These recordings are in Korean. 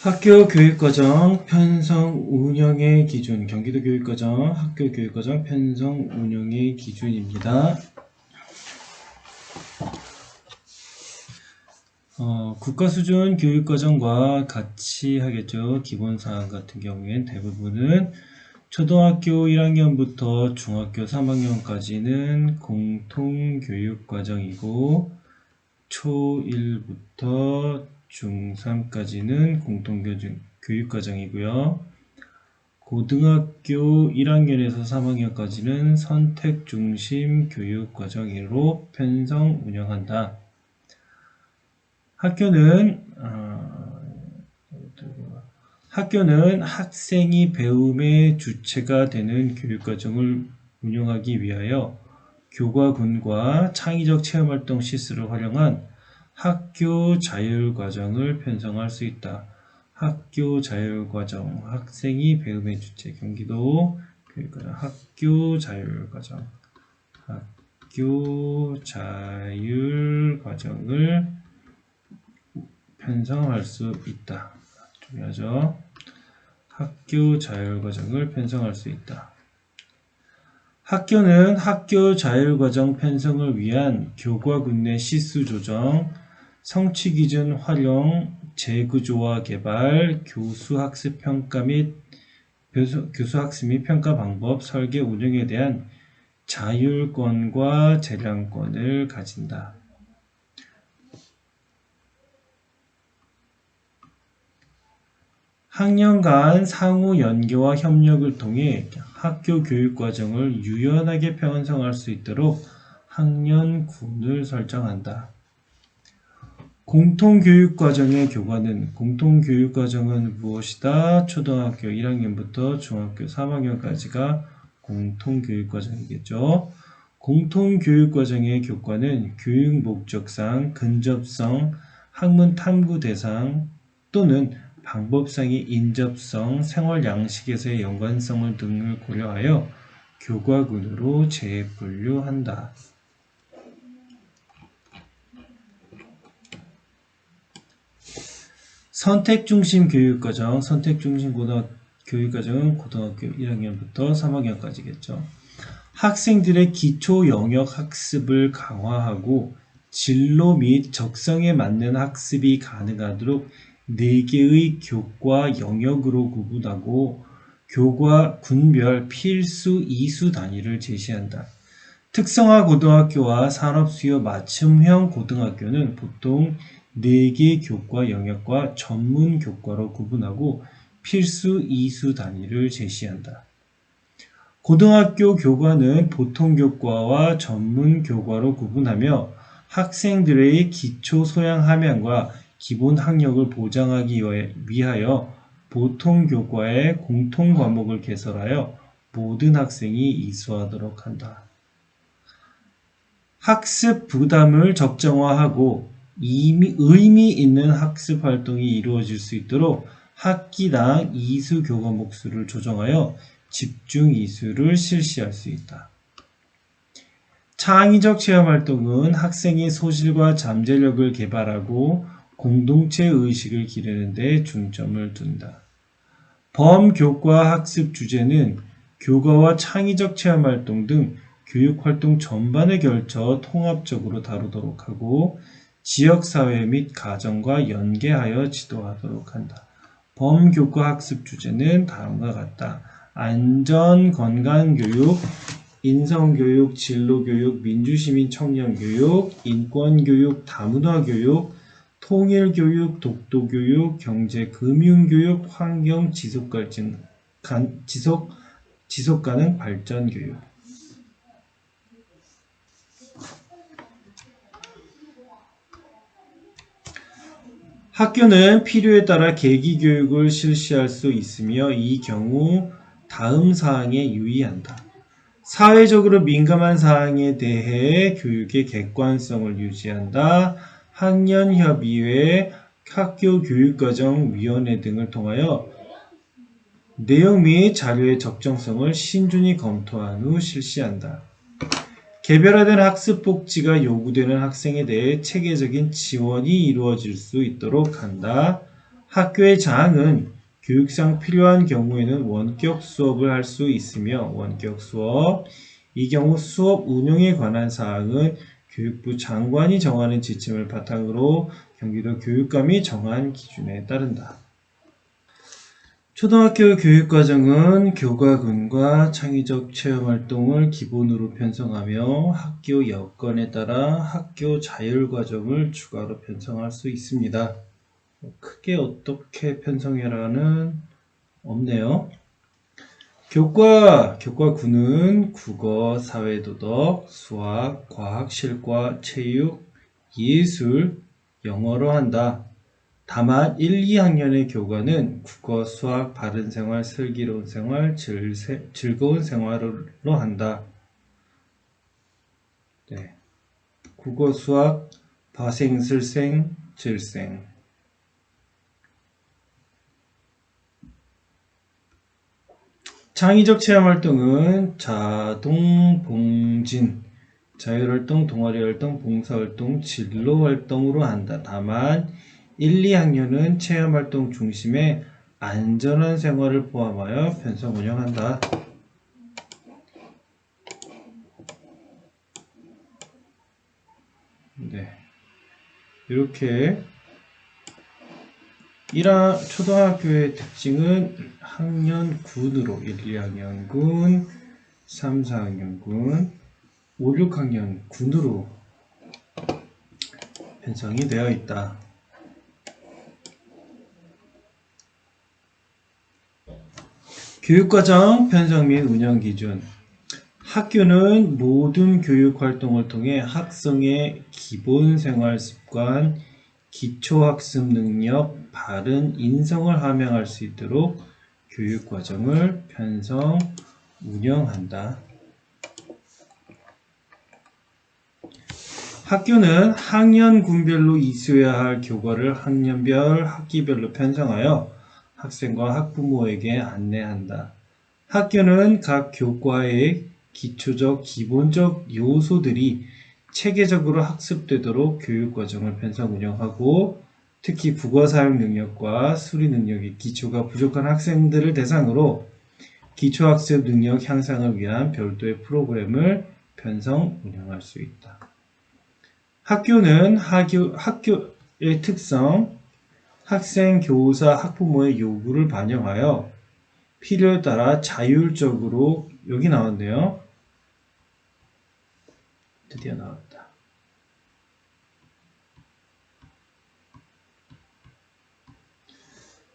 학교 교육과정 편성 운영의 기준, 경기도 교육과정 학교 교육과정 편성 운영의 기준입니다. 국가 수준 교육과정과 같이 하겠죠. 기본사항 같은 경우엔 대부분은 초등학교 1학년부터 중학교 3학년까지는 공통교육과정이고 초1부터 중3까지는 공통교육과정이고요. 고등학교 1학년에서 3학년까지는 선택중심 교육과정으로 편성 운영한다. 학교는 학생이 배움의 주체가 되는 교육과정을 운영하기 위하여 교과군과 창의적 체험활동 시스를 활용한 학교 자율과정을 편성할 수 있다. 학교 자율과정, 학생이 배움의 주체, 경기도 교육과정, 학교 자율과정, 학교 자율과정을 편성할 수 있다. 중요하죠. 학교 자율과정을 편성할 수 있다. 학교는 학교 자율과정 편성을 위한 교과군 내 시수 조정, 성취기준 활용, 재구조화 개발, 교수학습 평가 및 교수학습 및 평가 방법, 설계 운영에 대한 자율권과 재량권을 가진다. 학년 간 상호 연계와 협력을 통해 학교 교육과정을 유연하게 편성할 수 있도록 학년군을 설정한다. 공통교육과정의 교과는 공통교육과정은 무엇이다? 초등학교 1학년부터 중학교 3학년까지가 공통교육과정이겠죠. 공통교육과정의 교과는 교육목적상, 근접성, 학문 탐구 대상 또는 방법상의 인접성, 생활 양식에서의 연관성을 등을 고려하여 교과군으로 재분류한다. 선택중심 교육과정, 선택중심 교육과정은 고등학교 1학년부터 3학년까지겠죠. 학생들의 기초 영역 학습을 강화하고 진로 및 적성에 맞는 학습이 가능하도록 4개의 교과 영역으로 구분하고 교과 군별 필수 이수 단위를 제시한다. 특성화 고등학교와 산업수요 맞춤형 고등학교는 보통 4개 교과 영역과 전문 교과로 구분하고 필수 이수 단위를 제시한다. 고등학교 교과는 보통 교과와 전문 교과로 구분하며 학생들의 기초 소양 함양과 기본 학력을 보장하기 위하여 보통 교과의 공통 과목을 개설하여 모든 학생이 이수하도록 한다. 학습 부담을 적정화하고 의미 있는 학습 활동이 이루어질 수 있도록 학기당 이수 교과목 수를 조정하여 집중 이수를 실시할 수 있다. 창의적 체험 활동은 학생의 소질과 잠재력을 개발하고 공동체 의식을 기르는 데 중점을 둔다. 범교과 학습 주제는 교과와 창의적 체험 활동 등 교육활동 전반에 걸쳐 통합적으로 다루도록 하고 지역사회 및 가정과 연계하여 지도하도록 한다. 범교과 학습 주제는 다음과 같다. 안전, 건강교육, 인성교육, 진로교육, 민주시민 청년교육, 인권교육, 다문화교육, 통일교육, 독도교육, 경제, 금융교육, 환경, 지속가능 발전교육. 학교는 필요에 따라 계기교육을 실시할 수 있으며 이 경우 다음 사항에 유의한다. 사회적으로 민감한 사항에 대해 교육의 객관성을 유지한다. 학년협의회, 학교교육과정위원회 등을 통하여 내용 및 자료의 적정성을 신중히 검토한 후 실시한다. 개별화된 학습 복지가 요구되는 학생에 대해 체계적인 지원이 이루어질 수 있도록 한다. 학교의 장은 교육상 필요한 경우에는 원격 수업을 할 수 있으며 원격 수업, 이 경우 수업 운영에 관한 사항은 교육부 장관이 정하는 지침을 바탕으로 경기도 교육감이 정한 기준에 따른다. 초등학교 교육과정은 교과군과 창의적 체험활동을 기본으로 편성하며 학교 여건에 따라 학교 자율과정을 추가로 편성할 수 있습니다. 크게 어떻게 편성해라는 없네요. 교과군은 국어, 사회도덕, 수학, 과학, 실과, 체육, 예술, 영어로 한다. 다만 1, 2학년의 교과는 국어, 수학, 바른생활, 슬기로운 생활, 즐거운 생활로 한다. 네. 국어, 수학, 바생슬생, 질생. 창의적 체험활동은 자동, 봉진, 자율활동, 동아리활동, 봉사활동, 진로활동으로 한다. 다만 1, 2학년은 체험활동 중심의 안전한 생활을 포함하여 편성 운영한다. 네, 이렇게 초등학교의 특징은 학년군으로 1, 2학년 군, 3, 4학년 군, 5, 6학년 군으로 편성이 되어 있다. 교육과정 편성 및 운영 기준. 학교는 모든 교육활동을 통해 학생의 기본 생활 습관, 기초학습 능력, 바른 인성을 함양할 수 있도록 교육과정을 편성, 운영한다. 학교는 학년군별로 이수해야 할 교과를 학년별, 학기별로 편성하여 학생과 학부모에게 안내한다. 학교는 각 교과의 기초적, 기본적 요소들이 체계적으로 학습되도록 교육과정을 편성 운영하고 특히 국어 사용 능력과 수리 능력의 기초가 부족한 학생들을 대상으로 기초학습 능력 향상을 위한 별도의 프로그램을 편성 운영할 수 있다. 학교는 학교의 특성, 학생, 교사, 학부모의 요구를 반영하여 필요에 따라 자율적으로 여기 나왔네요. 드디어 나왔다.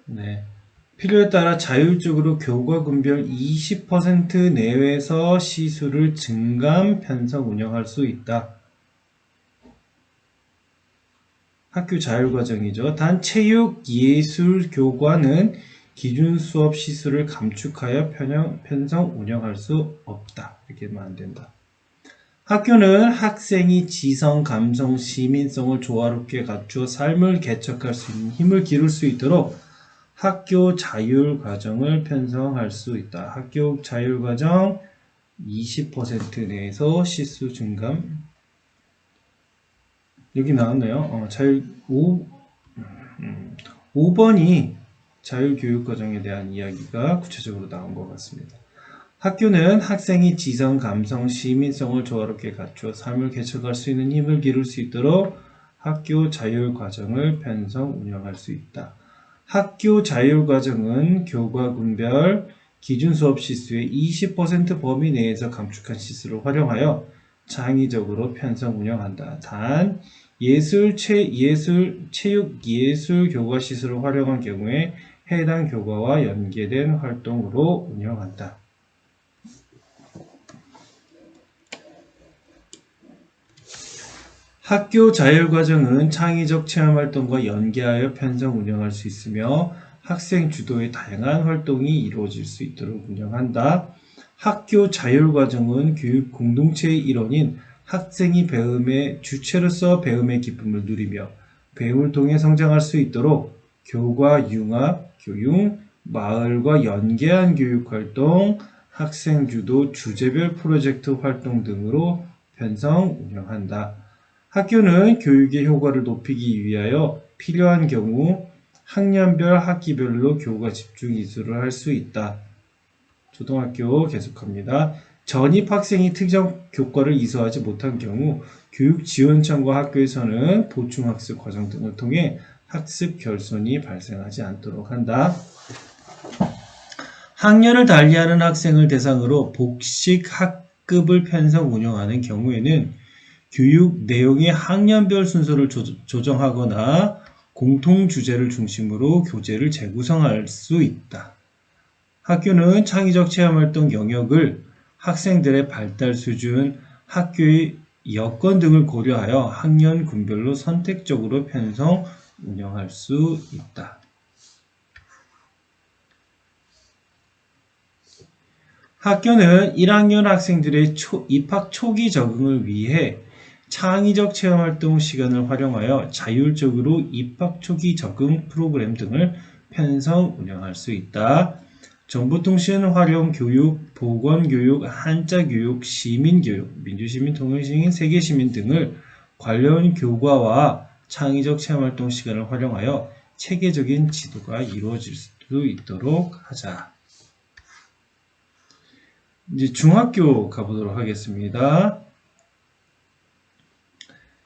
네. 필요에 따라 자율적으로 교과군별 20% 내외에서 시수를 증감, 편성, 운영할 수 있다. 학교 자율과정이죠. 단 체육, 예술, 교과는 기준 수업 시수를 감축하여 편성, 운영할 수 없다. 이렇게 하면 안 된다. 학교는 학생이 지성, 감성, 시민성을 조화롭게 갖추어 삶을 개척할 수 있는 힘을 기를 수 있도록 학교 자율과정을 편성할 수 있다. 학교 자율과정 20% 내에서 시수 증감. 여기 나왔네요. 5번이 자율교육과정에 대한 이야기가 구체적으로 나온 것 같습니다. 학교는 학생이 지성, 감성, 시민성을 조화롭게 갖추어 삶을 개척할 수 있는 힘을 기를 수 있도록 학교 자율과정을 편성, 운영할 수 있다. 학교 자율과정은 교과군별 기준 수업 시수의 20% 범위 내에서 감축한 시수를 활용하여 창의적으로 편성, 운영한다. 단 체육, 예술 교과 시수를 활용한 경우에 해당 교과와 연계된 활동으로 운영한다. 학교 자율과정은 창의적 체험활동과 연계하여 편성 운영할 수 있으며 학생 주도의 다양한 활동이 이루어질 수 있도록 운영한다. 학교 자율과정은 교육 공동체의 일원인 학생이 배움의 주체로서 배움의 기쁨을 누리며 배움을 통해 성장할 수 있도록 교과 융합, 교육, 마을과 연계한 교육활동, 학생 주도 주제별 프로젝트 활동 등으로 편성 운영한다. 학교는 교육의 효과를 높이기 위하여 필요한 경우 학년별, 학기별로 교과 집중 이수를 할 수 있다. 초등학교 계속합니다. 전입 학생이 특정 교과를 이수하지 못한 경우 교육지원청과 학교에서는 보충학습 과정 등을 통해 학습 결손이 발생하지 않도록 한다. 학년을 달리하는 학생을 대상으로 복식 학급을 편성 운영하는 경우에는 교육 내용의 학년별 순서를 조정하거나 공통 주제를 중심으로 교재를 재구성할 수 있다. 학교는 창의적 체험활동 영역을 학생들의 발달 수준, 학교의 여건 등을 고려하여 학년 군별로 선택적으로 편성, 운영할 수 있다. 학교는 1학년 학생들의 입학 초기 적응을 위해 창의적 체험활동 시간을 활용하여 자율적으로 입학 초기 적응 프로그램 등을 편성, 운영할 수 있다. 정보통신 활용 교육, 보건교육, 한자교육, 시민교육, 민주시민, 통일시민, 세계시민 등을 관련 교과와 창의적 체험활동 시간을 활용하여 체계적인 지도가 이루어질 수 있도록 하자. 이제 중학교 가보도록 하겠습니다.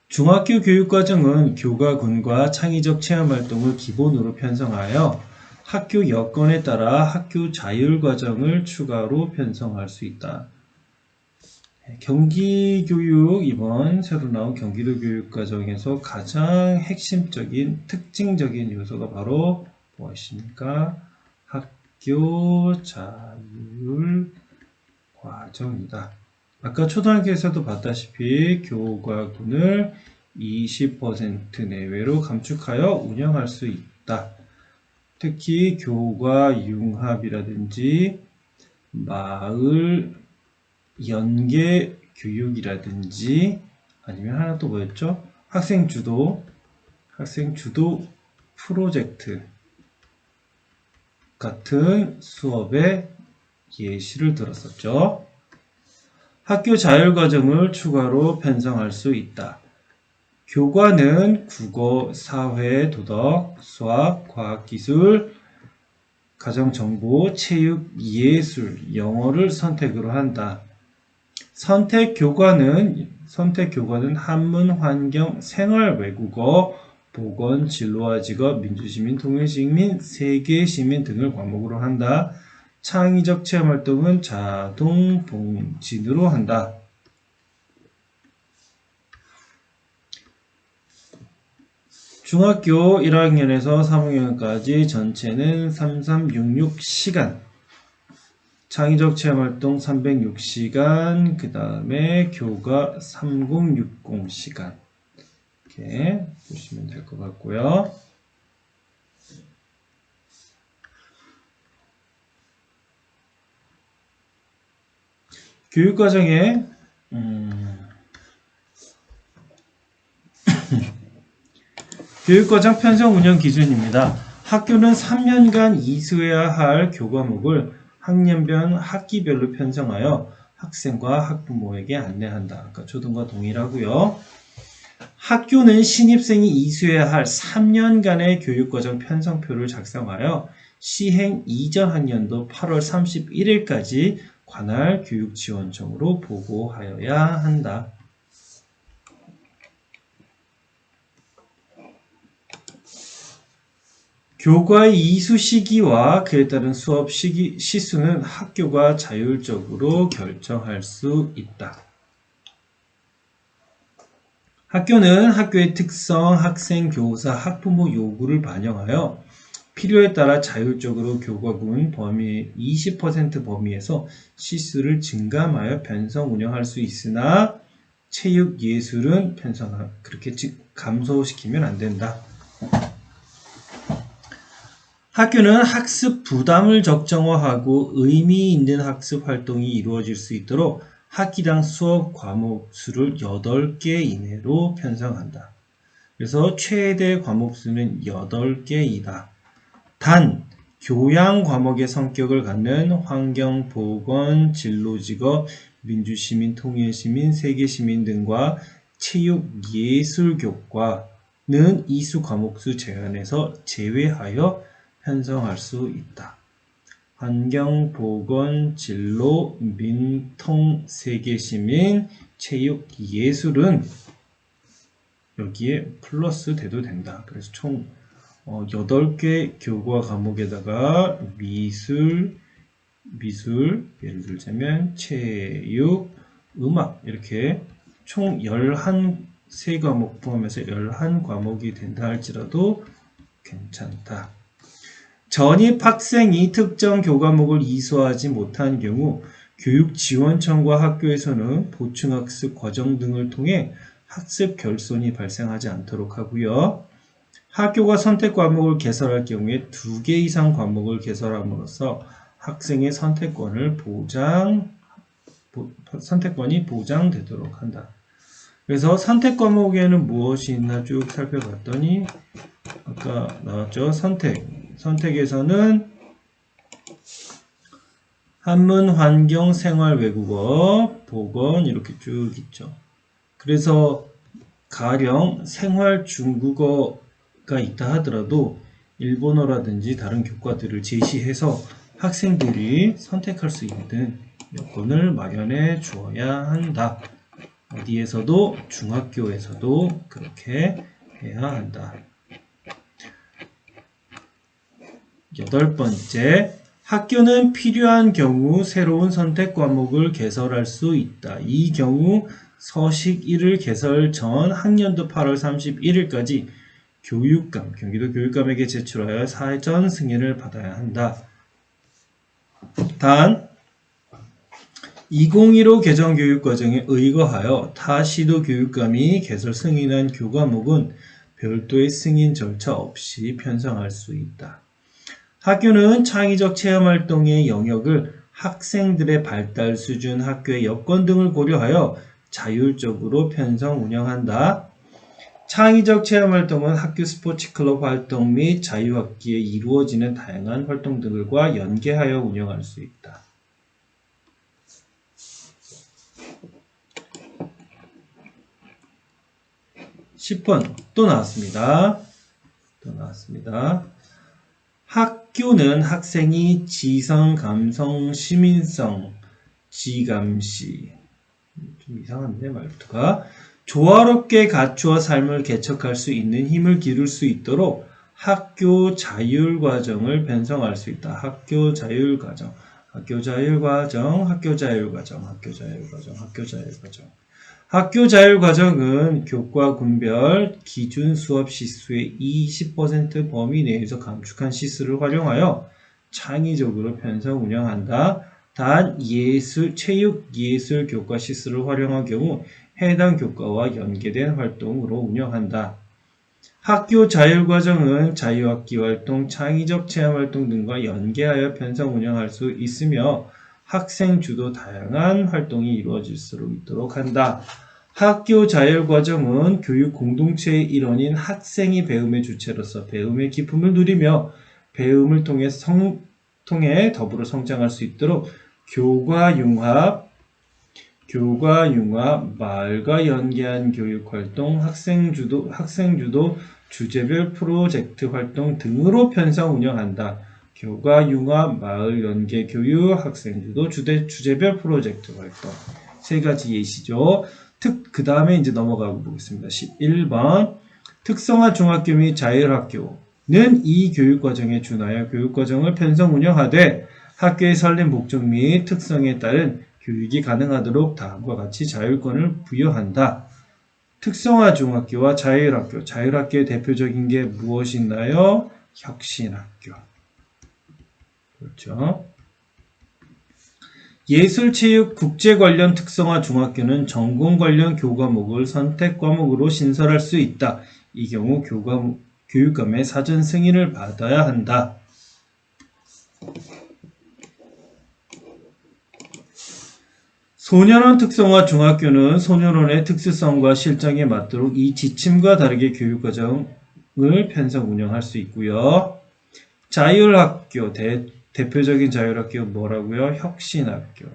중학교 교육과정은 교과군과 창의적 체험활동을 기본으로 편성하여 학교 여건에 따라 학교 자율과정을 추가로 편성할 수 있다. 경기교육, 이번 새로 나온 경기도 교육과정에서 가장 핵심적인 특징적인 요소가 바로 무엇입니까? 학교 자율과정이다. 아까 초등학교에서도 봤다시피 교과군을 20% 내외로 감축하여 운영할 수 있다. 특히 교과 융합이라든지 마을 연계 교육이라든지 아니면 하나 또 뭐였죠? 학생 주도 프로젝트 같은 수업에 예시를 들었었죠. 학교 자율과정을 추가로 편성할 수 있다. 교과는 국어, 사회, 도덕, 수학, 과학기술, 가정정보, 체육, 예술, 영어를 선택으로 한다. 선택 교과는 한문, 환경, 생활, 외국어, 보건, 진로와 직업, 민주시민, 통일시민, 세계시민 등을 과목으로 한다. 창의적 체험활동은 자동 봉진으로 한다. 중학교 1학년에서 3학년까지 전체는 3366시간, 창의적 체험활동 306시간, 그 다음에 교과 3060시간 이렇게 보시면 될 것 같고요. 교육과정에 교육과정 편성 운영 기준입니다. 학교는 3년간 이수해야 할 교과목을 학년별, 학기별로 편성하여 학생과 학부모에게 안내한다. 아까 초등과 동일하고요. 학교는 신입생이 이수해야 할 3년간의 교육과정 편성표를 작성하여 시행 이전 학년도 8월 31일까지 관할 교육지원청으로 보고하여야 한다. 교과의 이수 시기와 그에 따른 수업 시수는 학교가 자율적으로 결정할 수 있다. 학교는 학교의 특성, 학생, 교사, 학부모 요구를 반영하여 필요에 따라 자율적으로 교과군 범위 20% 범위에서 시수를 증감하여 편성 운영할 수 있으나 체육, 예술은 그렇게 감소시키면 안 된다. 학교는 학습 부담을 적정화하고 의미 있는 학습 활동이 이루어질 수 있도록 학기당 수업 과목 수를 8개 이내로 편성한다. 그래서 최대 과목 수는 8개이다. 단, 교양 과목의 성격을 갖는 환경, 보건, 진로직업, 민주시민, 통일시민, 세계시민 등과 체육, 예술교과는 이수 과목수 제한에서 제외하여 편성할 수 있다. 환경, 보건, 진로, 민통, 세계시민, 체육, 예술은 여기에 플러스 돼도 된다. 그래서 총 8개 교과 과목에다가 미술, 예를 들자면 체육, 음악 이렇게 총 11과목 포함해서 11과목이 된다 할지라도 괜찮다. 전입 학생이 특정 교과목을 이수하지 못한 경우 교육지원청과 학교에서는 보충학습 과정 등을 통해 학습 결손이 발생하지 않도록 하고요. 학교가 선택 과목을 개설할 경우에 2개 이상 과목을 개설함으로써 학생의 선택권이 보장되도록 한다. 그래서 선택 과목에는 무엇이 있나 쭉 살펴봤더니 아까 나왔죠. 선택에서는 한문, 환경, 생활, 외국어, 보건 이렇게 쭉 있죠. 그래서 가령 생활 중국어가 있다 하더라도 일본어라든지 다른 교과들을 제시해서 학생들이 선택할 수 있는 여건을 마련해 주어야 한다. 어디에서도 중학교에서도 그렇게 해야 한다. 8번째, 학교는 필요한 경우 새로운 선택 과목을 개설할 수 있다. 이 경우 서식 1을 개설 전 학년도 8월 31일까지 경기도 교육감에게 제출하여 사전 승인을 받아야 한다. 단 2015 개정교육과정에 의거하여 타 시도 교육감이 개설 승인한 교과목은 별도의 승인 절차 없이 편성할 수 있다. 학교는 창의적 체험활동의 영역을 학생들의 발달 수준, 학교의 여건 등을 고려하여 자율적으로 편성 운영한다. 창의적 체험활동은 학교 스포츠 클럽 활동 및 자유학기에 이루어지는 다양한 활동들과 연계하여 운영할 수 있다. 10번 또 나왔습니다. 학교는 학생이 지성, 감성, 시민성, 지감시 좀 이상한데 말부터가 조화롭게 갖추어 삶을 개척할 수 있는 힘을 기를 수 있도록 학교 자율과정을 편성할 수 있다. 학교 자율과정. 학교 자율과정은 교과 군별 기준 수업 시수의 20% 범위 내에서 감축한 시수를 활용하여 창의적으로 편성 운영한다. 단 체육, 예술 교과 시수를 활용한 경우 해당 교과와 연계된 활동으로 운영한다. 학교 자율과정은 자유학기 활동, 창의적 체험활동 등과 연계하여 편성 운영할 수 있으며 학생 주도 다양한 활동이 이루어질 수 있도록 한다. 학교 자율과정은 교육 공동체의 일원인 학생이 배움의 주체로서 배움의 기쁨을 누리며 배움을 통해 더불어 성장할 수 있도록 교과 융합, 마을과 연계한 교육활동, 학생주도 주제별 프로젝트 활동 등으로 편성 운영한다. 교과 융합, 마을 연계 교육, 학생주도 주제별 프로젝트 활동. 3가지 예시죠. 그 다음에 이제 넘어가 보겠습니다. 11번. 특성화 중학교 및 자율학교는 이 교육과정에 준하여 교육과정을 편성 운영하되 학교의 설립 목적 및 특성에 따른 교육이 가능하도록 다음과 같이 자율권을 부여한다. 특성화 중학교와 자율학교의 대표적인 게 무엇이 있나요? 혁신학교. 그렇죠. 예술, 체육, 국제 관련 특성화 중학교는 전공 관련 교과목을 선택 과목으로 신설할 수 있다. 이 경우 교육감의 사전 승인을 받아야 한다. 소년원 특성화 중학교는 소년원의 특수성과 실정에 맞도록 이 지침과 다르게 교육과정을 편성 운영할 수 있고요. 자율학교, 대표적인 자율학교 뭐라고요? 혁신학교.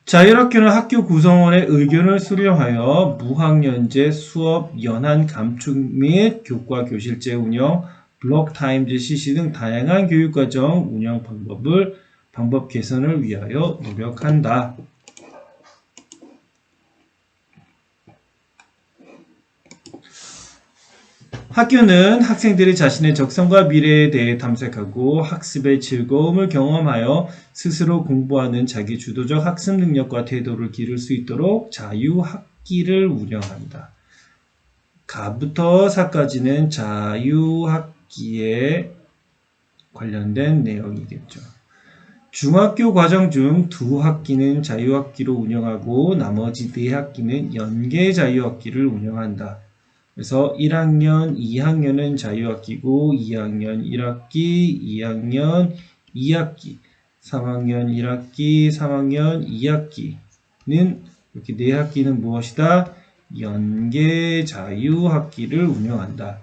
자율학교는 학교 구성원의 의견을 수렴하여 무학년제 수업 연한 감축 및 교과 교실제 운영, 블록 타임제 실시 등 다양한 교육과정 운영 방법 개선을 위하여 노력한다. 학교는 학생들이 자신의 적성과 미래에 대해 탐색하고 학습의 즐거움을 경험하여 스스로 공부하는 자기 주도적 학습 능력과 태도를 기를 수 있도록 자유학기를 운영한다. 가부터 사까지는 자유학기에 관련된 내용이겠죠. 중학교 과정 중 2학기는 자유학기로 운영하고 나머지 4학기는 연계 자유학기를 운영한다. 그래서 1학년, 2학년은 자유학기고 2학년 1학기, 2학년 2학기, 3학년 1학기, 3학년 2학기는 이렇게 4학기는 무엇이다? 연계 자유학기를 운영한다.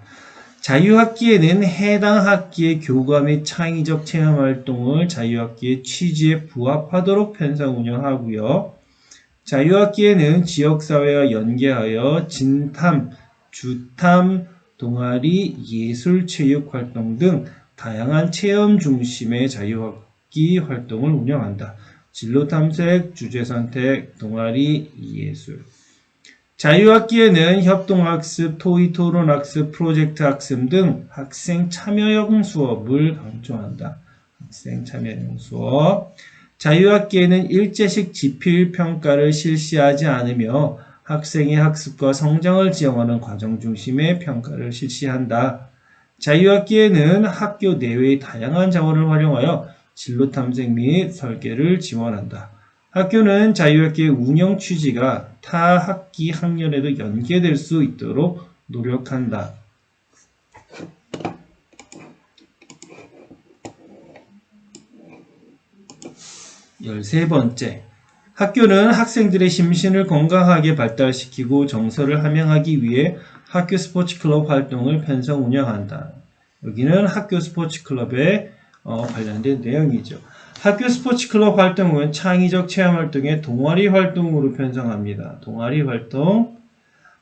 자유학기에는 해당 학기의 교과 및 창의적 체험활동을 자유학기의 취지에 부합하도록 편성 운영하고요. 자유학기에는 지역사회와 연계하여 진탐, 주탐, 동아리, 예술, 체육 활동 등 다양한 체험 중심의 자유학기 활동을 운영한다. 진로 탐색, 주제 선택, 동아리, 예술. 자유학기에는 협동학습, 토의 토론학습, 프로젝트 학습 등 학생 참여형 수업을 강조한다. 학생 참여형 수업. 자유학기에는 일제식 지필평가를 실시하지 않으며 학생의 학습과 성장을 지향하는 과정 중심의 평가를 실시한다. 자유학기에는 학교 내외의 다양한 자원을 활용하여 진로 탐색 및 설계를 지원한다. 학교는 자유학기의 운영 취지가 타 학기 학년에도 연계될 수 있도록 노력한다. 13번째, 학교는 학생들의 심신을 건강하게 발달시키고 정서를 함양하기 위해 학교 스포츠클럽 활동을 편성 운영한다. 여기는 학교 스포츠클럽에 관련된 내용이죠. 학교 스포츠클럽 활동은 창의적 체험활동의 동아리 활동으로 편성합니다. 동아리 활동.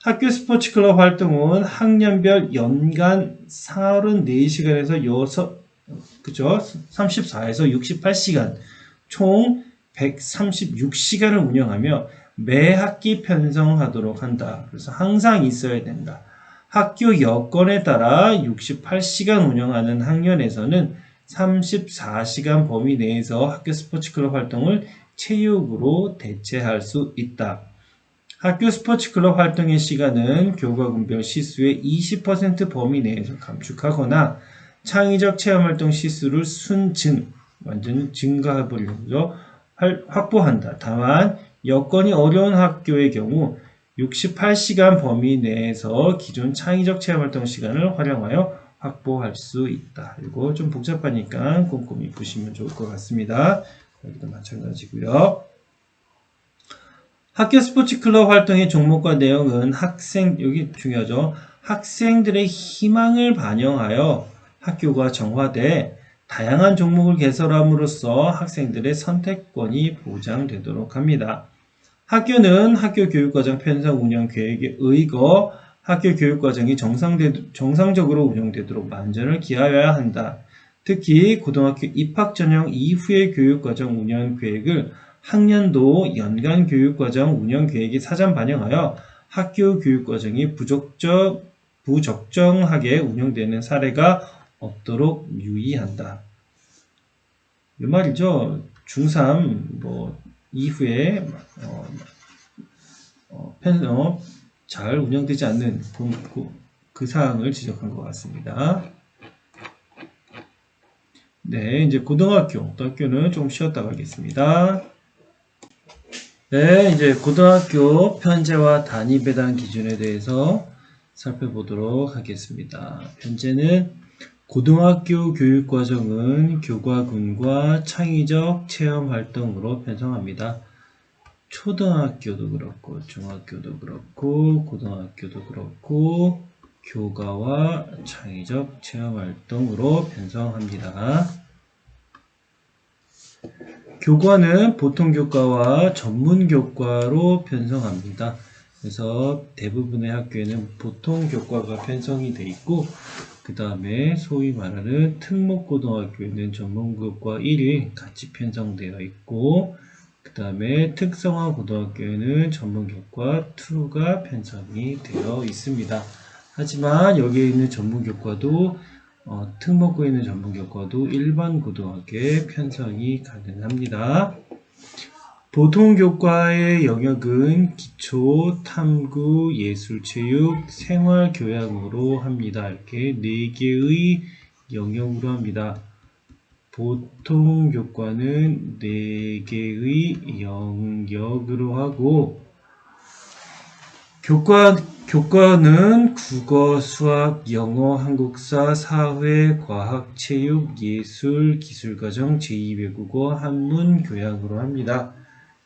학교 스포츠클럽 활동은 학년별 연간 34시간에서 34에서 68시간, 총 136시간을 운영하며 매 학기 편성하도록 한다. 그래서 항상 있어야 된다. 학교 여건에 따라 68시간 운영하는 학년에서는 34시간 범위 내에서 학교 스포츠클럽 활동을 체육으로 대체할 수 있다. 학교 스포츠클럽 활동의 시간은 교과군별 시수의 20% 범위 내에서 감축하거나 창의적 체험활동 시수를 완전히 증가해보려고 확보한다. 다만 여건이 어려운 학교의 경우 68시간 범위 내에서 기존 창의적 체험활동 시간을 활용하여 확보할 수 있다. 이거 좀 복잡하니까 꼼꼼히 보시면 좋을 것 같습니다. 여기도 마찬가지고요. 학교 스포츠 클럽 활동의 종목과 내용은 여기 중요하죠. 학생들의 희망을 반영하여 학교가 정화돼 다양한 종목을 개설함으로써 학생들의 선택권이 보장되도록 합니다. 학교는 학교 교육과정 편성 운영 계획에 의거 학교 교육과정이 정상적으로 운영되도록 만전을 기하여야 한다. 특히 고등학교 입학 전형 이후의 교육과정 운영 계획을 학년도 연간 교육과정 운영 계획에 사전 반영하여 학교 교육과정이 부적정하게 운영되는 사례가 없도록 유의한다. 이 말이죠. 중3 이후에 잘 운영되지 않는 그 사항을 지적한 것 같습니다. 네, 이제 고등학교는 좀 쉬었다 가겠습니다. 네, 이제 고등학교 편제와 단위 배당 기준에 대해서 살펴보도록 하겠습니다. 편제는 고등학교 교육과정은 교과군과 창의적 체험활동으로 편성합니다. 초등학교도 그렇고 중학교도 그렇고 고등학교도 그렇고 교과와 창의적 체험활동으로 편성합니다. 교과는 보통 교과와 전문 교과로 편성합니다. 그래서 대부분의 학교에는 보통 교과가 편성이 되어 있고, 그 다음에 소위 말하는 특목고등학교에는 전문교과 1이 같이 편성되어 있고, 그 다음에 특성화 고등학교에는 전문교과 2가 편성이 되어 있습니다. 하지만 여기에 있는 전문교과도 특목고에 있는 전문교과도 일반 고등학교에 편성이 가능합니다. 보통교과의 영역은 기초, 탐구, 예술, 체육, 생활교양으로 합니다. 이렇게 4개의 영역으로 합니다. 보통교과는 4개의 영역으로 하고, 교과는 국어, 수학, 영어, 한국사, 사회, 과학, 체육, 예술, 기술과정, 제2외국어, 한문, 교양으로 합니다.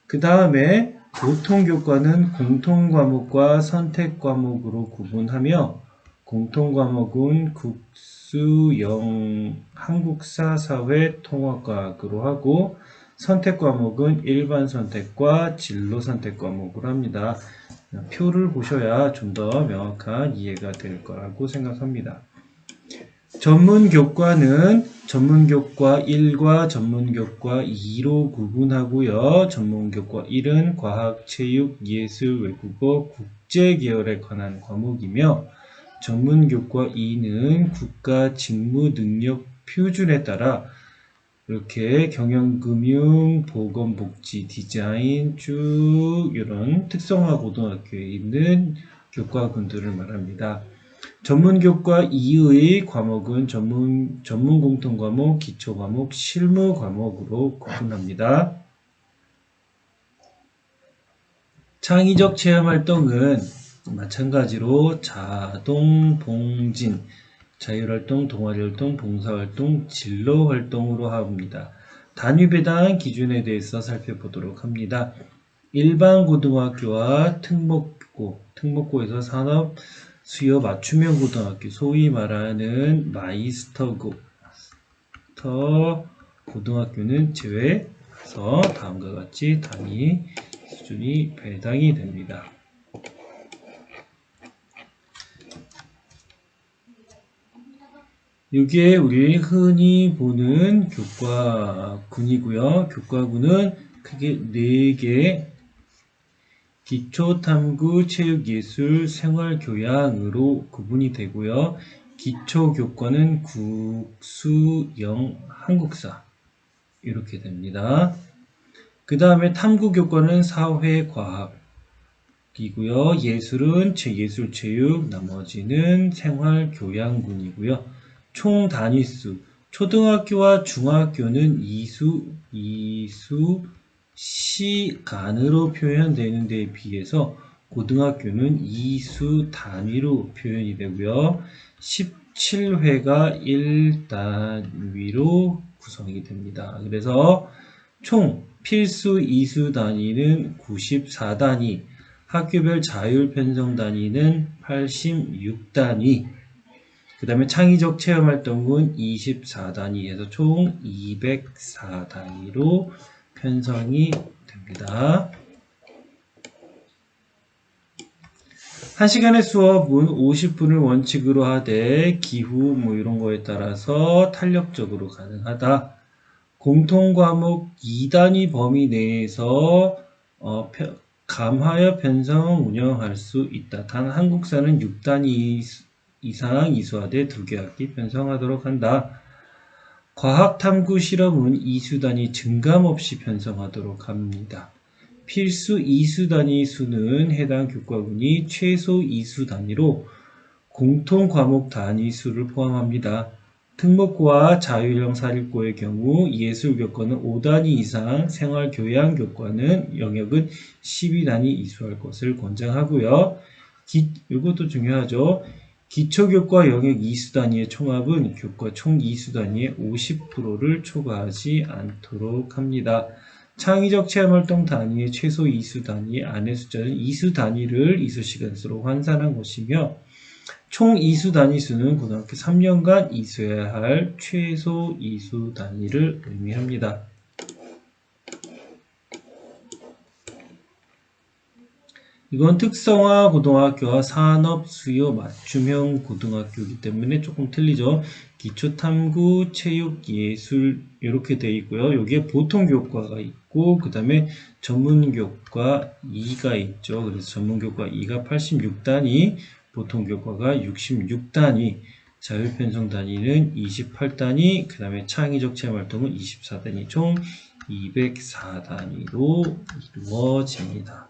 그 다음에 보통교과는 공통과목과 선택과목으로 구분하며, 공통과목은 국수, 한국사, 사회, 통합과학으로 하고, 선택과목은 일반선택과 진로선택과목으로 합니다. 표를 보셔야 좀 더 명확한 이해가 될 거라고 생각합니다. 전문교과는 전문교과 1과 전문교과 2로 구분하고요. 전문교과 1은 과학, 체육, 예술, 외국어, 국제 계열에 관한 과목이며, 전문교과 2는 국가 직무 능력 표준에 따라 이렇게 경영금융, 보건복지, 디자인 쭉 이런 특성화 고등학교에 있는 교과군들을 말합니다. 전문교과 2의 과목은 전문 공통과목, 기초과목, 실무과목으로 구분합니다. 창의적 체험활동은 마찬가지로 자동, 봉진, 자율활동, 동아리활동, 봉사활동, 진로활동으로 합니다. 단위배당 기준에 대해서 살펴보도록 합니다. 일반 고등학교와 특목고에서 산업 수요 맞춤형 고등학교, 소위 말하는 마이스터 고등학교는 제외해서 다음과 같이 단위 수준이 배당이 됩니다. 이게 우리 흔히 보는 교과군이고요. 교과군은 크게 4개, 기초, 탐구, 체육, 예술, 생활교양으로 구분이 되고요. 기초 교과는 국수, 한국사 이렇게 됩니다. 그 다음에 탐구 교과는 사회과학이고요. 예술은 예술, 체육, 나머지는 생활교양군이고요. 총 단위수, 초등학교와 중학교는 이수, 시간으로 표현되는 데에 비해서 고등학교는 이수 단위로 표현이 되고요. 17회가 1단위로 구성이 됩니다. 그래서 총 필수 이수 단위는 94단위, 학교별 자율 편성 단위는 86단위, 그 다음에 창의적 체험활동은 24단위에서 총 204단위로 편성이 됩니다. 1시간의 수업은 50분을 원칙으로 하되 기후 이런 거에 따라서 탄력적으로 가능하다. 공통과목 2단위 범위 내에서 감하여 편성 운영할 수 있다. 단 한국사는 6단위 이상 이수하되 2개 학기 편성하도록 한다. 과학 탐구 실험은 이수 단위 증감 없이 편성하도록 합니다. 필수 이수 단위 수는 해당 교과군이 최소 이수 단위로 공통 과목 단위 수를 포함합니다. 특목고와 자유형 사립고의 경우 예술교과는 5단위 이상, 생활교양교과는 영역은 12단위 이수할 것을 권장하고요. 이것도 중요하죠. 기초교과 영역 이수 단위의 총합은 교과 총 이수 단위의 50%를 초과하지 않도록 합니다. 창의적 체험활동 단위의 최소 이수 단위 안의 숫자는 이수 단위를 이수시간 수로 환산한 것이며, 총 이수 단위 수는 고등학교 3년간 이수해야 할 최소 이수 단위를 의미합니다. 이건 특성화 고등학교와 산업 수요 맞춤형 고등학교이기 때문에 조금 틀리죠. 기초 탐구, 체육, 예술 이렇게 돼 있고요. 여기에 보통 교과가 있고 그 다음에 전문 교과 2가 있죠. 그래서 전문 교과 2가 86단위, 보통 교과가 66단위, 자율 편성 단위는 28단위, 그 다음에 창의적 체험 활동은 24단위, 총 204단위로 이루어집니다.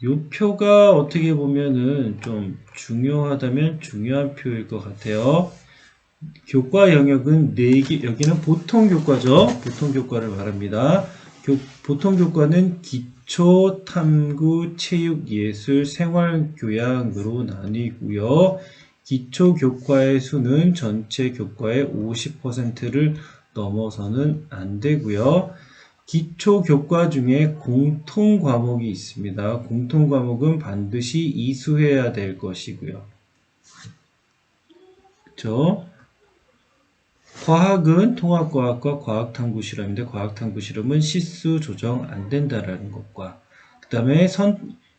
이 표가 어떻게 보면은 좀 중요하다면 중요한 표일 것 같아요. 교과 영역은 4개, 여기는 보통 교과죠. 보통 교과를 말합니다. 보통 교과는 기초, 탐구, 체육, 예술, 생활, 교양으로 나뉘고요. 기초 교과의 수는 전체 교과의 50%를 넘어서는 안 되고요. 기초 교과 중에 공통 과목이 있습니다. 공통 과목은 반드시 이수해야 될 것이고요. 그렇죠? 과학은 통합과학과 과학탐구 실험인데 과학탐구 실험은 시수 조정 안 된다라는 것과 그 다음에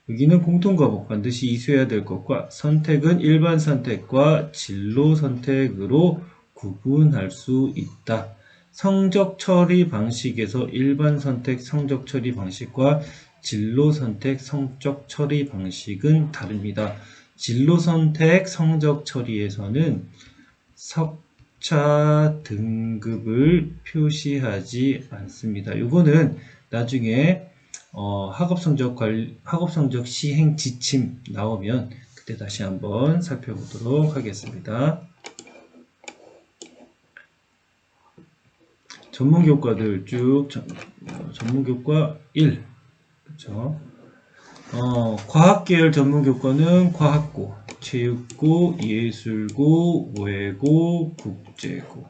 여기는 공통 과목 반드시 이수해야 될 것과 선택은 일반 선택과 진로 선택으로 구분할 수 있다. 성적 처리 방식에서 일반 선택 성적 처리 방식과 진로 선택 성적 처리 방식은 다릅니다. 진로 선택 성적 처리에서는 석차 등급을 표시하지 않습니다. 이거는 나중에 학업 성적 시행 지침 나오면 그때 다시 한번 살펴보도록 하겠습니다. 전문교과들 쭉 전문교과 1 그렇죠? 과학계열 전문교과는 과학고, 체육고, 예술고, 외고, 국제고.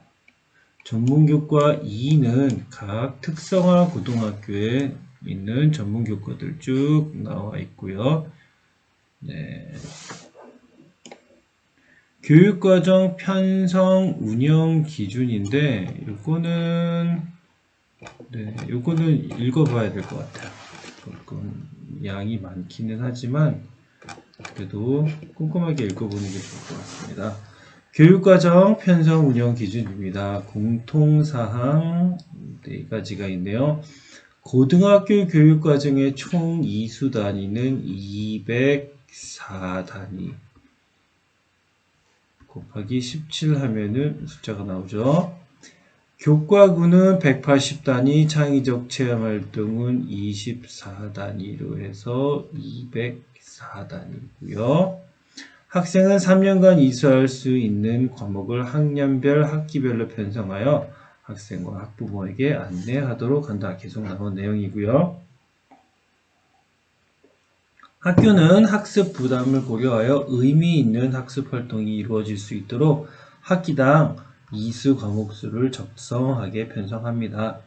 전문교과 2는 각 특성화 고등학교에 있는 전문교과들 쭉 나와 있고요. 네. 교육과정 편성 운영 기준인데 요거는 읽어봐야 될 것 같아요. 조금 양이 많기는 하지만 그래도 꼼꼼하게 읽어보는 게 좋을 것 같습니다. 교육과정 편성 운영 기준입니다. 공통사항 4가지가 있네요. 고등학교 교육과정의 총 이수 단위는 204단위 곱하기 17 하면은 숫자가 나오죠. 교과구는 180단위, 창의적 체험활동은 24단위로 해서 204단위고요. 학생은 3년간 이수할 수 있는 과목을 학년별, 학기별로 편성하여 학생과 학부모에게 안내하도록 한다. 계속 나온 내용이고요. 학교는 학습 부담을 고려하여 의미 있는 학습 활동이 이루어질 수 있도록 학기당 이수 과목 수를 적성하게 편성합니다.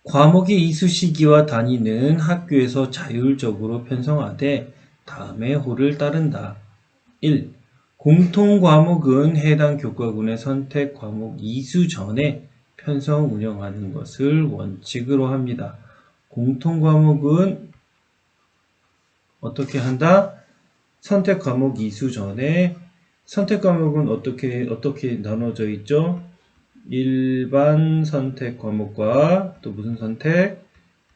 과목의 이수 시기와 단위는 학교에서 자율적으로 편성하되 다음의 호를 따른다. 1. 공통 과목은 해당 교과군의 선택 과목 이수 전에 편성 운영하는 것을 원칙으로 합니다. 공통 과목은 어떻게 한다? 선택 과목 이수 전에 선택 과목은 어떻게 나눠져 있죠? 일반 선택 과목과 또 무슨 선택?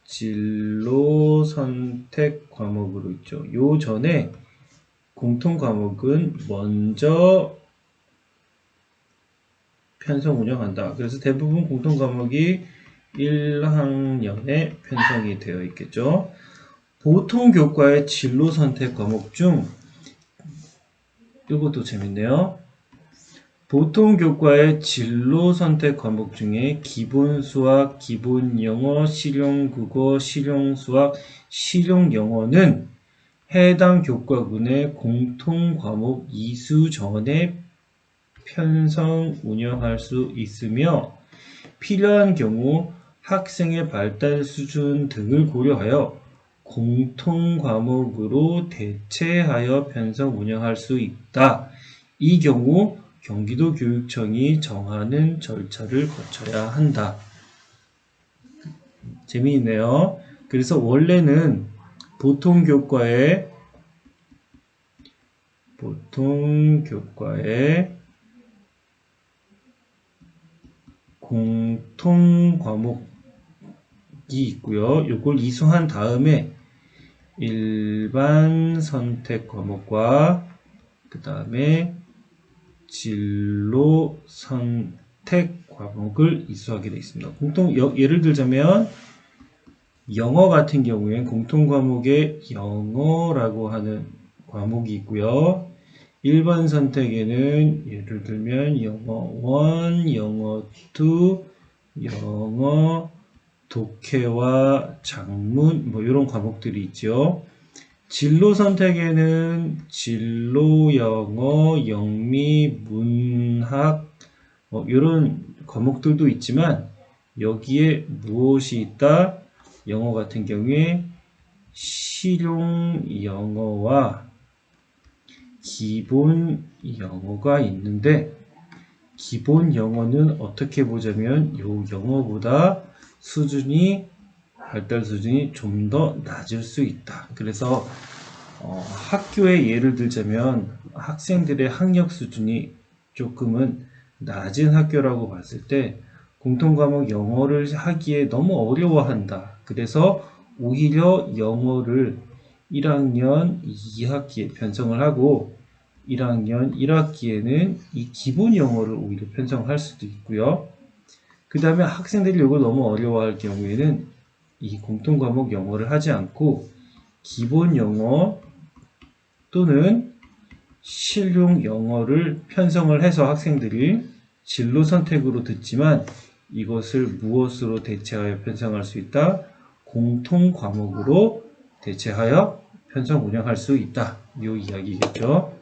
진로 선택 과목으로 있죠. 요 전에 공통 과목은 먼저 편성 운영한다. 그래서 대부분 공통 과목이 1학년에 편성이 되어 있겠죠. 보통 교과의 진로 선택 과목 중 이것도 재밌네요. 보통 교과의 진로 선택 과목 중에 기본 수학, 기본 영어, 실용 국어, 실용 수학, 실용 영어는 해당 교과군의 공통 과목 이수 전에 편성 운영할 수 있으며 필요한 경우 학생의 발달 수준 등을 고려하여 공통 과목으로 대체하여 편성 운영할 수 있다. 이 경우 경기도 교육청이 정하는 절차를 거쳐야 한다. 재미있네요. 그래서 원래는 보통교과에 공통 과목이 있고요. 이걸 이수한 다음에 일반 선택 과목과 그 다음에 진로 선택 과목을 이수하게 되어 있습니다. 예를 들자면 영어 같은 경우엔 공통 과목에 영어라고 하는 과목이 있고요. 일반 선택에는 예를 들면 영어 1, 영어 2, 영어, 독해와 작문 이런 과목들이 있죠. 진로 선택에는 진로 영어, 영미, 문학 이런 과목들도 있지만 여기에 무엇이 있다? 영어 같은 경우에 실용 영어와 기본 영어가 있는데 기본 영어는 어떻게 보자면 이 영어보다 발달 수준이 좀 더 낮을 수 있다. 그래서 학교에 예를 들자면 학생들의 학력 수준이 조금은 낮은 학교라고 봤을 때 공통과목 영어를 하기에 너무 어려워한다. 그래서 오히려 영어를 1학년 2학기에 편성을 하고 1학년 1학기에는 이 기본 영어를 오히려 편성할 수도 있고요. 그 다음에 학생들이 이걸 너무 어려워할 경우에는 이 공통과목 영어를 하지 않고 기본 영어 또는 실용 영어를 편성을 해서 학생들이 진로 선택으로 듣지만 이것을 무엇으로 대체하여 편성할 수 있다? 공통 과목으로 대체하여 편성 운영할 수 있다. 이 이야기겠죠.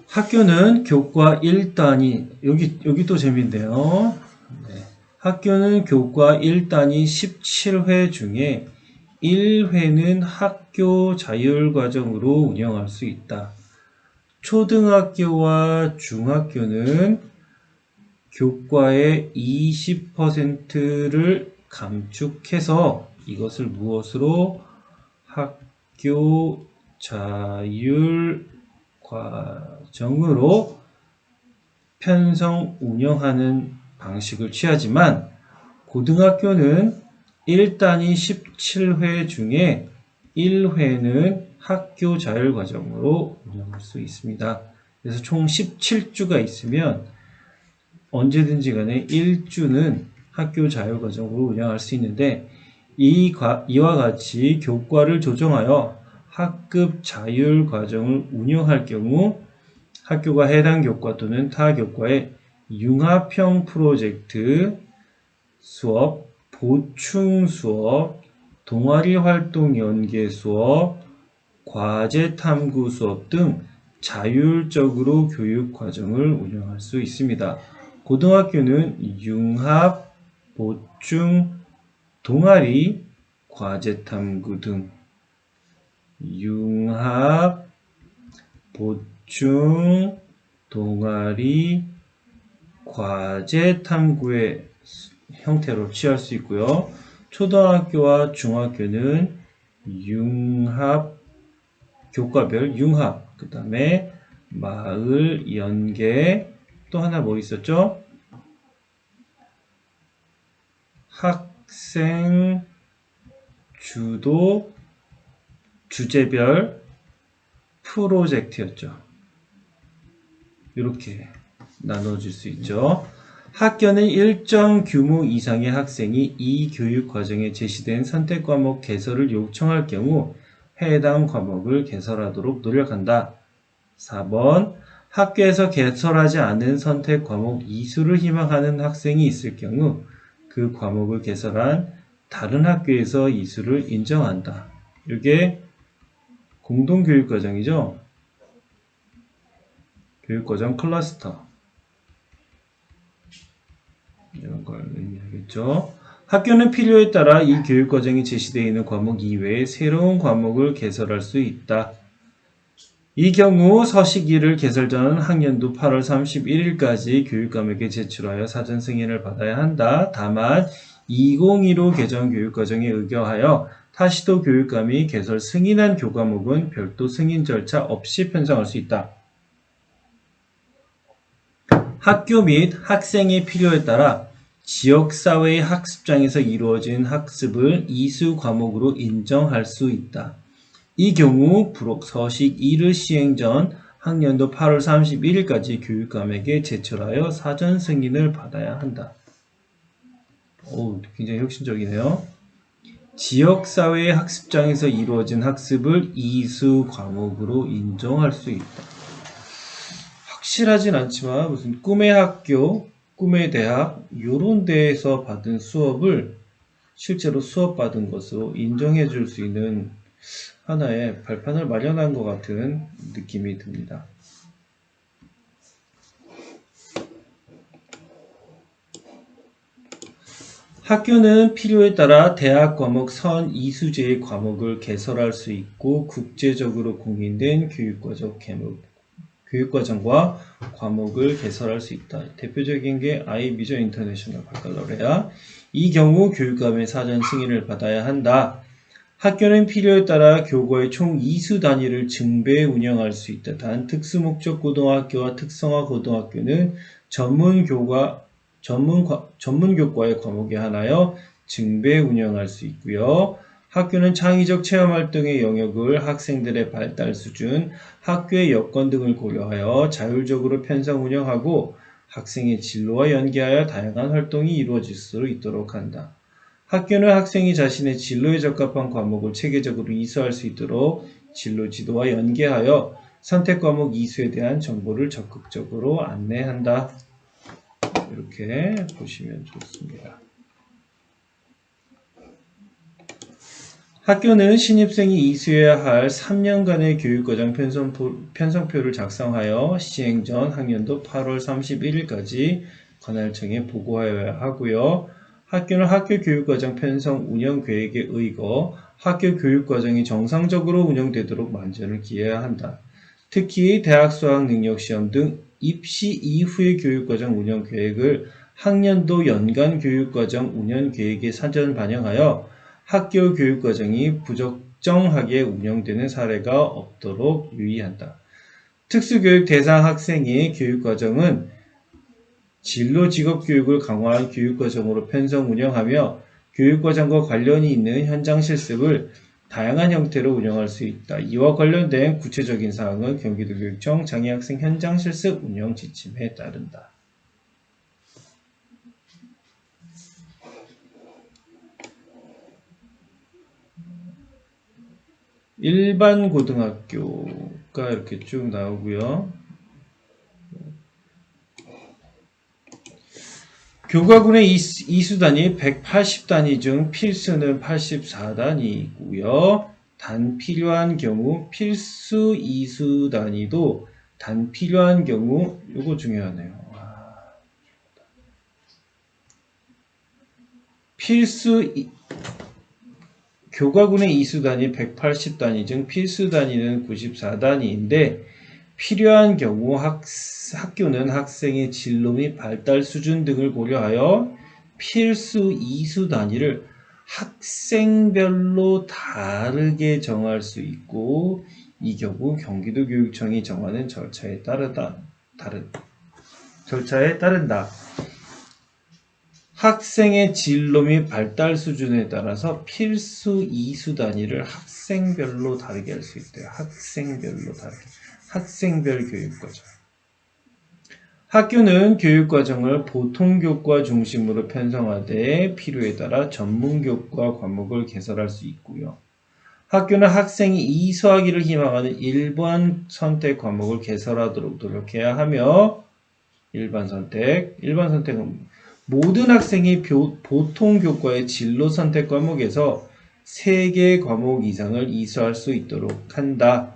학교는 교과 1단위 여기 또 재밌네요. 네. 학교는 교과 1단위 17회 중에 1회는 학교 자율과정으로 운영할 수 있다. 초등학교와 중학교는 교과의 20%를 감축해서 이것을 무엇으로 학교 자율과정으로 편성 운영하는 방식을 취하지만 고등학교는 1단위 17회 중에 1회는 학교 자율과정으로 운영할 수 있습니다. 그래서 총 17주가 있으면 언제든지 간에 1주는 학교 자율과정으로 운영할 수 있는데 이와 같이 교과를 조정하여 학급 자율과정을 운영할 경우 학교가 해당 교과 또는 타 교과의 융합형 프로젝트 수업, 보충 수업, 동아리 활동 연계 수업, 과제 탐구 수업 등 자율적으로 교육 과정을 운영할 수 있습니다. 고등학교는 융합, 보충, 동아리, 과제 탐구 등 융합, 보충, 동아리, 과제 탐구의 형태로 취할 수 있고요. 초등학교와 중학교는 융합, 교과별 융합, 그 다음에 마을 연계, 또 하나 뭐 있었죠? 학생 주도 주제별 프로젝트였죠. 이렇게 나눠질 수 있죠. 학교는 일정 규모 이상의 학생이 이 교육 과정에 제시된 선택 과목 개설을 요청할 경우 해당 과목을 개설하도록 노력한다. 4번 학교에서 개설하지 않은 선택 과목 이수를 희망하는 학생이 있을 경우 그 과목을 개설한 다른 학교에서 이수를 인정한다. 이게 공동교육과정이죠. 교육과정 클러스터 이런 걸 의미하겠죠. 학교는 필요에 따라 이 교육과정이 제시되어 있는 과목 이외에 새로운 과목을 개설할 수 있다. 이 경우 서식 1을 개설 전 학년도 8월 31일까지 교육감에게 제출하여 사전 승인을 받아야 한다. 다만 2015 개정 교육과정에 의거하여 타시도 교육감이 개설 승인한 교과목은 별도 승인 절차 없이 편성할 수 있다. 학교 및 학생의 필요에 따라 지역사회의 학습장에서 이루어진 학습을 이수 과목으로 인정할 수 있다. 이 경우 부록 서식 1을 시행 전 학년도 8월 31일까지 교육감에게 제출하여 사전 승인을 받아야 한다. 굉장히 혁신적이네요. 지역사회의 학습장에서 이루어진 학습을 이수 과목으로 인정할 수 있다. 확실하진 않지만 무슨 꿈의 학교, 꿈의 대학 이런 데에서 받은 수업을 실제로 수업받은 것으로 인정해 줄 수 있는 하나의 발판을 마련한 것 같은 느낌이 듭니다. 학교는 필요에 따라 대학 과목 선 이수제의 과목을 개설할 수 있고 국제적으로 공인된 교육과정과 과목을 개설할 수 있다. 대표적인 게 IB죠. 인터내셔널 바칼로레아. 이 경우 교육감의 사전 승인을 받아야 한다. 학교는 필요에 따라 교과의 총 2수 단위를 증배 운영할 수 있다. 단 특수목적 고등학교와 특성화 고등학교는 전문교과의 과목에 하나여 증배 운영할 수 있고요. 학교는 창의적 체험활동의 영역을 학생들의 발달 수준, 학교의 여건 등을 고려하여 자율적으로 편성 운영하고 학생의 진로와 연계하여 다양한 활동이 이루어질 수 있도록 한다. 학교는 학생이 자신의 진로에 적합한 과목을 체계적으로 이수할 수 있도록 진로 지도와 연계하여 선택 과목 이수에 대한 정보를 적극적으로 안내한다. 이렇게 보시면 좋습니다. 학교는 신입생이 이수해야 할 3년간의 교육과정 편성표를 작성하여 시행 전 학년도 8월 31일까지 관할청에 보고하여야 하고요. 학교는 학교 교육과정 편성 운영 계획에 의거 학교 교육과정이 정상적으로 운영되도록 만전을 기해야 한다. 특히 대학 수학능력시험 등 입시 이후의 교육과정 운영 계획을 학년도 연간 교육과정 운영 계획에 사전 반영하여 학교 교육과정이 부적정하게 운영되는 사례가 없도록 유의한다. 특수교육 대상 학생의 교육과정은 진로 직업교육을 강화한 교육과정으로 편성 운영하며 교육과정과 관련이 있는 현장 실습을 다양한 형태로 운영할 수 있다. 이와 관련된 구체적인 사항은 경기도교육청 장애학생 현장 실습 운영 지침에 따른다. 일반 고등학교가 이렇게 쭉 나오고요. 교과군의 이수단위 180단위 중 필수는 84단위이고요. 단 필요한 경우 필수 이수단위도 단 필요한 경우 이거 중요하네요. 교과군의 이수단위 180단위 중 필수단위는 94단위인데 필요한 경우 학교는 학생의 진로 및 발달 수준 등을 고려하여 필수 이수 단위를 학생별로 다르게 정할 수 있고 이 경우 경기도교육청이 정하는 절차에 따른다. 학생의 진로 및 발달 수준에 따라서 필수 이수 단위를 학생별로 다르게 할 수 있대요. 학생별로 다르게. 학생별 교육과정. 학교는 교육과정을 보통교과 중심으로 편성하되 필요에 따라 전문교과 과목을 개설할 수 있고요. 학교는 학생이 이수하기를 희망하는 일반 선택 과목을 개설하도록 노력해야 하며 일반 선택은 모든 학생이 보통교과의 진로 선택 과목에서 3개 과목 이상을 이수할 수 있도록 한다.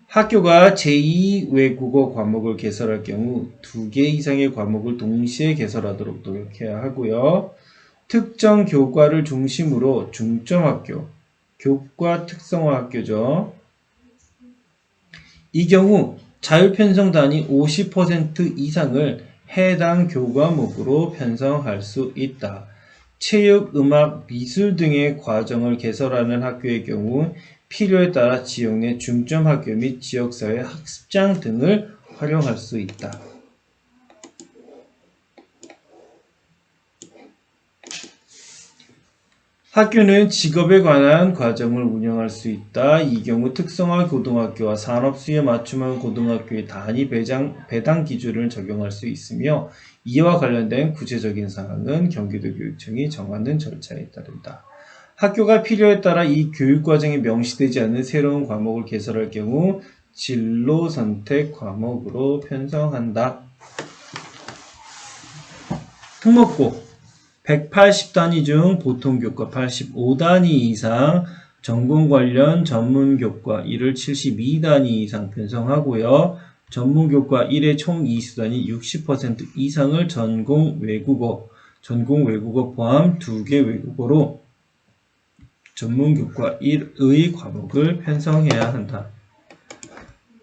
학교가 제2외국어 과목을 개설할 경우 2개 이상의 과목을 동시에 개설하도록 노력해야 하고요. 특정 교과를 중심으로 중점학교, 교과 특성화 학교죠. 이 경우 자율편성단위 50% 이상을 해당 교과목으로 편성할 수 있다. 체육, 음악, 미술 등의 과정을 개설하는 학교의 경우 필요에 따라 지역 내 중점학교 및 지역사회 학습장 등을 활용할 수 있다. 학교는 직업에 관한 과정을 운영할 수 있다. 이 경우 특성화 고등학교와 산업수요에 맞춤한 고등학교의 단위 배당 기준을 적용할 수 있으며 이와 관련된 구체적인 사항은 경기도교육청이 정하는 절차에 따른다. 학교가 필요에 따라 이 교육과정에 명시되지 않는 새로운 과목을 개설할 경우 진로 선택 과목으로 편성한다. 특목고 180단위 중 보통교과 85단위 이상, 전공 관련 전문교과 1을 72단위 이상 편성하고요. 전문교과 1의 총 이수단위 60% 이상을 전공 외국어 포함 2개 외국어로 전문교과 1의 과목을 편성해야 한다.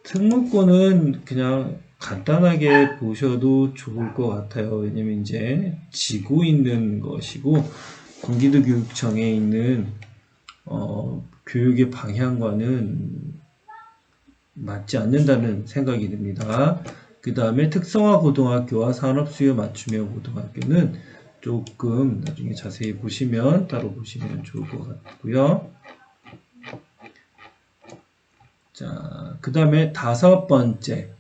특목고는 그냥 간단하게 보셔도 좋을 것 같아요. 왜냐면 이제 지고 있는 것이고 경기도교육청에 있는 교육의 방향과는 맞지 않는다는 생각이 듭니다. 그 다음에 특성화 고등학교와 산업수요 맞춤형 고등학교는 조금 나중에 자세히 보시면 따로 보시면 좋을 것 같고요. 자, 그 다음에 5번째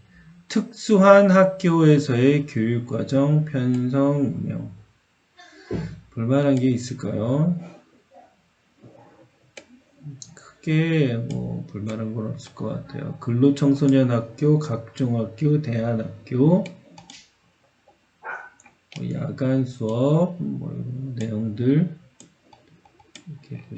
특수한 학교에서의 교육과정 편성 운영. 볼만한 게 있을까요? 크게 뭐 볼만한 건 없을 것 같아요. 근로청소년 학교, 각종학교, 대안학교, 야간 수업, 뭐 이런 내용들 이렇게 보시면